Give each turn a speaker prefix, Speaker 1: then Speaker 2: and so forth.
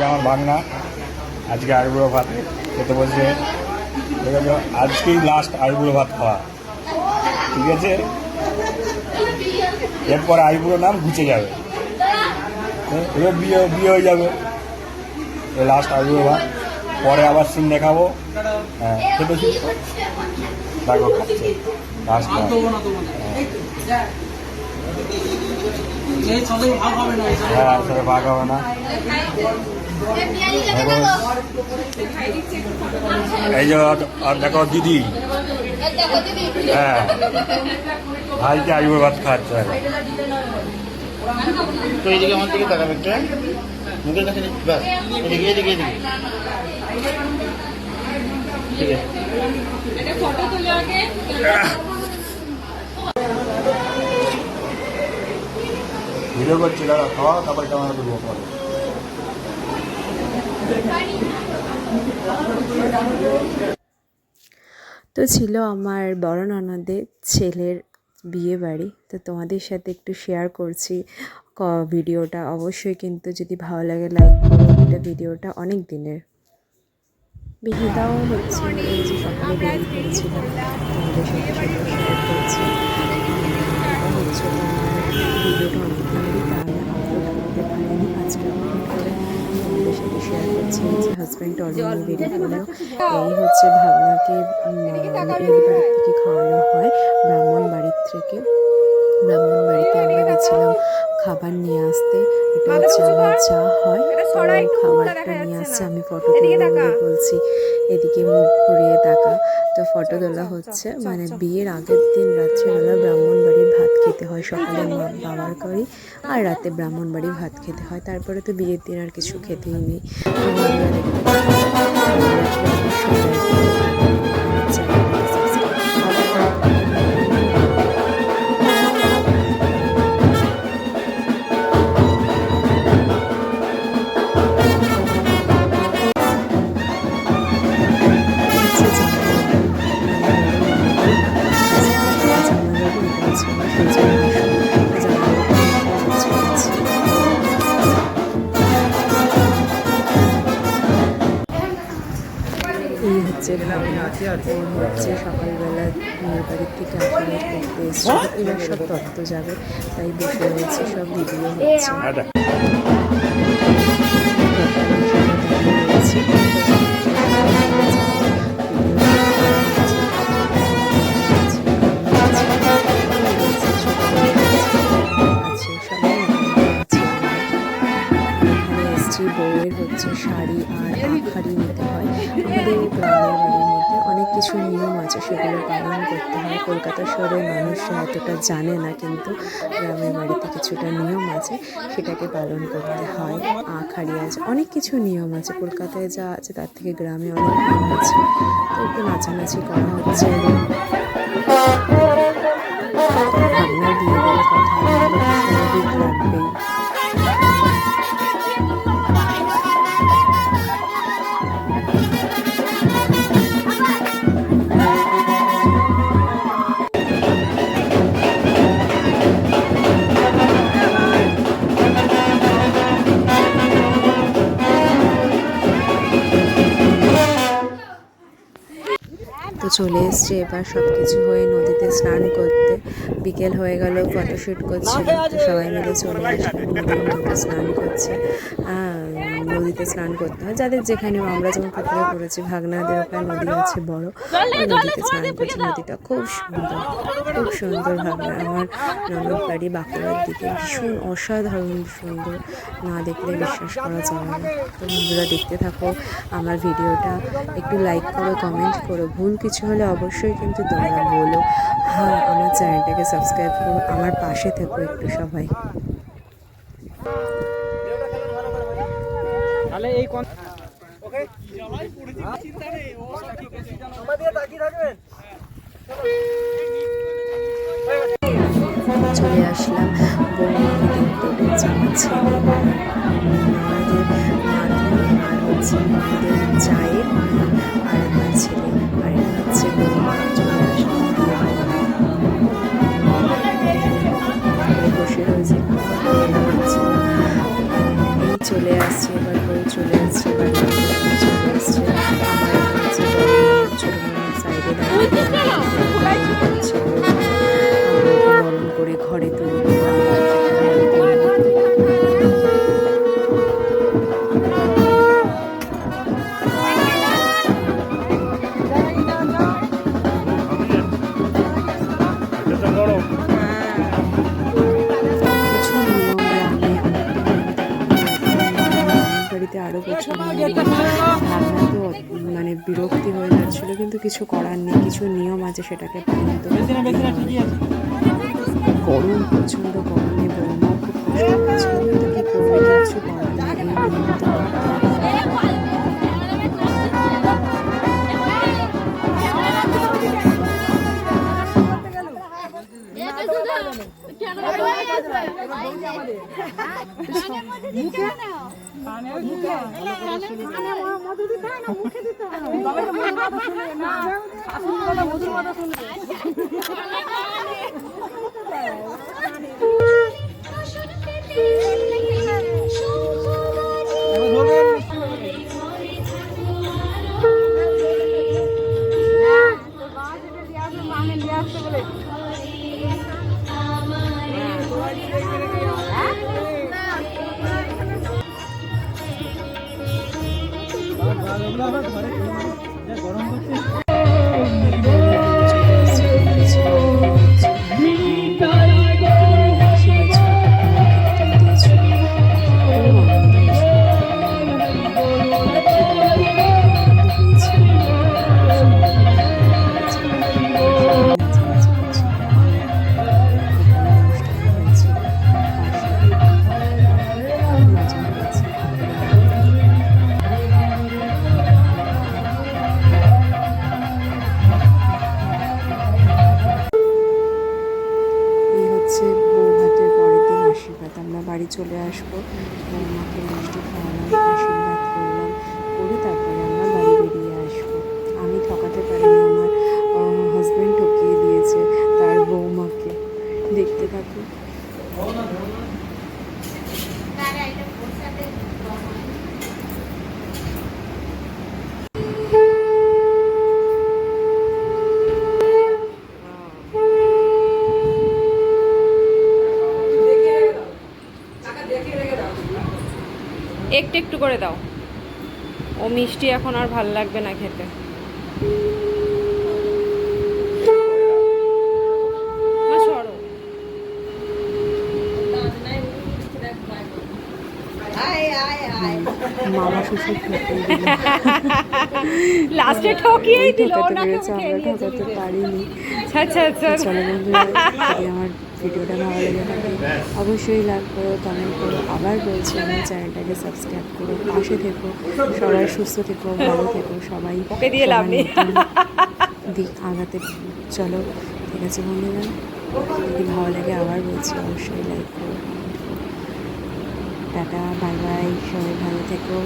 Speaker 1: আমার ভাগনা আজকে আইবুড়ো ভাত খেতে বলছে। ঠিক আছে, আজকেই লাস্ট আইবুড়ো ভাত খাওয়া, ঠিক আছে? এরপর আইবুড়ো নাম ঘুচে যাবে, এবার বিয়ে বিয়ে হয়ে যাবে। লাস্ট আইবুড়ো ভাত, পরে আবার সিন দেখাবো। হ্যাঁ, খেতে দেখো খাচ্ছে লাস্ট। হ্যাঁ, সেটা ভাগ হবে না। এই যে দেখো দিদি, হ্যাঁ ভাইকে আইবুড়ো ভাত খাওয়াচ্ছে।
Speaker 2: তো এইদিকে আমার দিকে তাকাবে একটু, মুখের কাছে বাস, এদিকে এদিকে এদিকে, ঠিক আছে।
Speaker 1: ভিডিও করছি, দাদা খাওয়া, তারপরে কেমন দেবো পরে।
Speaker 3: তো ছিল আমার বড় ননদের ছেলের বিয়ে বাড়ি, তো তোমাদের সাথে একটু শেয়ার করছি ভিডিওটা। অবশ্যই কিন্তু যদি ভালো লাগে লাইক করো, এটা ভিডিওটা অনেক দিনের। বিহিদাও হচ্ছে, এই যে সকালে বেরিয়ে পড়েছিলাম, তোমাদের সাথে সেটা শেয়ার করছি। এটা হচ্ছে তোমার ভিডিওটা অনেক দিনেরই, তাহলে আপলোড করতে পারিনি, আজকে আপলোড করে তোমাদের সাথে শেয়ার করছি। এই যে হাজব্যান্ড অলরেডি বেরিয়ে পড়লো। এই হচ্ছে ভাবনাকে এই বাড়ির থেকে খাওয়ানো হয়, ব্রাহ্মণ বাড়ির থেকে। ব্রাহ্মণ বাড়িতে আমরা গেছিলাম খাবার নিয়ে আসতে। এটা হচ্ছে আমার যা হয়, তো খাবারটা নিয়ে আসছে। আমি ফটো তুলবো বলে বলছি, এদিকে মুখ ঘুরিয়ে তাকা। তো ফটো তোলা হচ্ছে, মানে বিয়ের আগের দিন রাত্রিবেলা ব্রাহ্মণ বাড়ির ভাত খেতে হয়, সকালে বাবার বাড়ি আর রাতে ব্রাহ্মণ বাড়ির ভাত খেতে হয়। তারপরে তো বিয়ের দিন আর কিছু খেতেই নেই। এই হচ্ছে হচ্ছে সকালবেলা মেয়ের বাড়ির থেকে আশীর্বাদ করতে এসেছিল। এবার সব তত্ত্ব যাবে, তাই বসে রয়েছে, সব ভিডিও হচ্ছে। বউয়ের হচ্ছে শাড়ি আর আখাড়ি নিতে হয়। আমাদের গ্রামের বাড়ির মধ্যে অনেক কিছু নিয়ম আছে, সেগুলো পালন করতে হয়। কলকাতা শহরের মানুষরা এতটা জানে না, কিন্তু গ্রামের বাড়িতে কিছুটা নিয়ম আছে, সেটাকে পালন করতে হয়। আখাড়ি আছে, অনেক কিছু নিয়ম আছে। কলকাতায় যা আছে তার থেকে গ্রামে অনেক নিয়ম আছে। তো একটু নাচানাচি করা হচ্ছে। ভাবনা বিয়ে বলে কথা, স্বাভাবিক লাগবেই। তো চলে এসছে এবার সব কিছু হয়ে নদীতে স্নান করতে। বিকেল হয়ে গেল, ফটোশ্যুট করছিল, তো সবাই মিলে চলে আসলাম। নদীর মধ্যে স্নান করছে, নদীতে স্নান করতে হয় যাদের যেখানে। আমরা যেমন পুকুরে করেছি, ভাগনাদের ওখানে নদী আছে বড়, ওই নদীতে স্নান করছে। নদীটা খুব সুন্দর, খুব সুন্দর। ভাগনা আমার ননদ বাড়ি বাঁকুড়ার দিকে, ভীষণ অসাধারণ সুন্দর, না দেখলে বিশ্বাস করা যায় না। তো বন্ধুরা দেখতে থাকো আমার ভিডিওটা, একটু লাইক করো, কমেন্ট করো, ভুল কিছু হলে অবশ্যই কিন্তু তোমরা বলো। হ্যাঁ, আমার চ্যানেলটাকে সাবস্ক্রাইব করো, আমার পাশে থেকো একটু সবাই। চলে আসলাম বৌমাকে দেখতে। আমার ছেলে, আমাদের নাতনি, আর হচ্ছে আমাদের চায়ের আর আমার ছেলে, আর এটা হচ্ছে বৌমা। চলে আসলাম বসে রয়েছে, এই চলে আসছে এবার বউ চলে দিতে আরও প্রচুর ভাবনা তো মানে বিরক্তি হয়ে যাচ্ছিলো, কিন্তু কিছু করার নেই, কিছু নিয়ম আছে সেটাকে পালন তো করতেই হবে। গরম, প্রচণ্ড গরমে বৌমাও খুব কষ্ট পাচ্ছিল, কিন্তু কী করবে, কিছু করার নেই, এই নিয়ম তো করতেই হবে। বাড়ি চলে আসবো, বৌমাকে মিষ্টি খাওয়ালাম, আশীর্বাদ করলাম, করে তারপরে আমরা বাড়ি বেরিয়ে আসবো। আমি ঠকাতে পারিনি, আমার হাজব্যান্ড ঠকিয়ে দিয়েছে তার বৌমাকে। দেখতে থাকো।
Speaker 4: একটু একটু করে দাও, ও মিষ্টি এখন আর ভাল লাগবে না খেতে। মা সরো।
Speaker 3: মামা শ্বশুর ঠকিয়ে দিল,
Speaker 4: লাস্টে ঠকিয়েই দিল,
Speaker 3: ঠকাতে
Speaker 4: ওনাকে
Speaker 3: পেরেছে, আমরা ঠকাতে পারিনি।
Speaker 4: আচ্ছা আচ্ছা।
Speaker 3: চলো বন্ধুরা, যদি আমার ভিডিওটা ভালো লেগে থাকে অবশ্যই লাইক করো, কমেন্ট করো। আবার বলছি, আমার চ্যানেলটাকে সাবস্ক্রাইব করো, পাশে থেকো, সবাই সুস্থ থেকো, ভালো থেকো, সবাই
Speaker 4: ওকে দিয়ে লাভ নেই।
Speaker 3: দিক আগাতে চলো। ঠিক আছে বন্ধুরা, যদি ভালো লাগে আবার বলছি অবশ্যই লাইক করো, কমেন্ট করো। টাটা, বাই বাই, সবাই ভালো থেকো।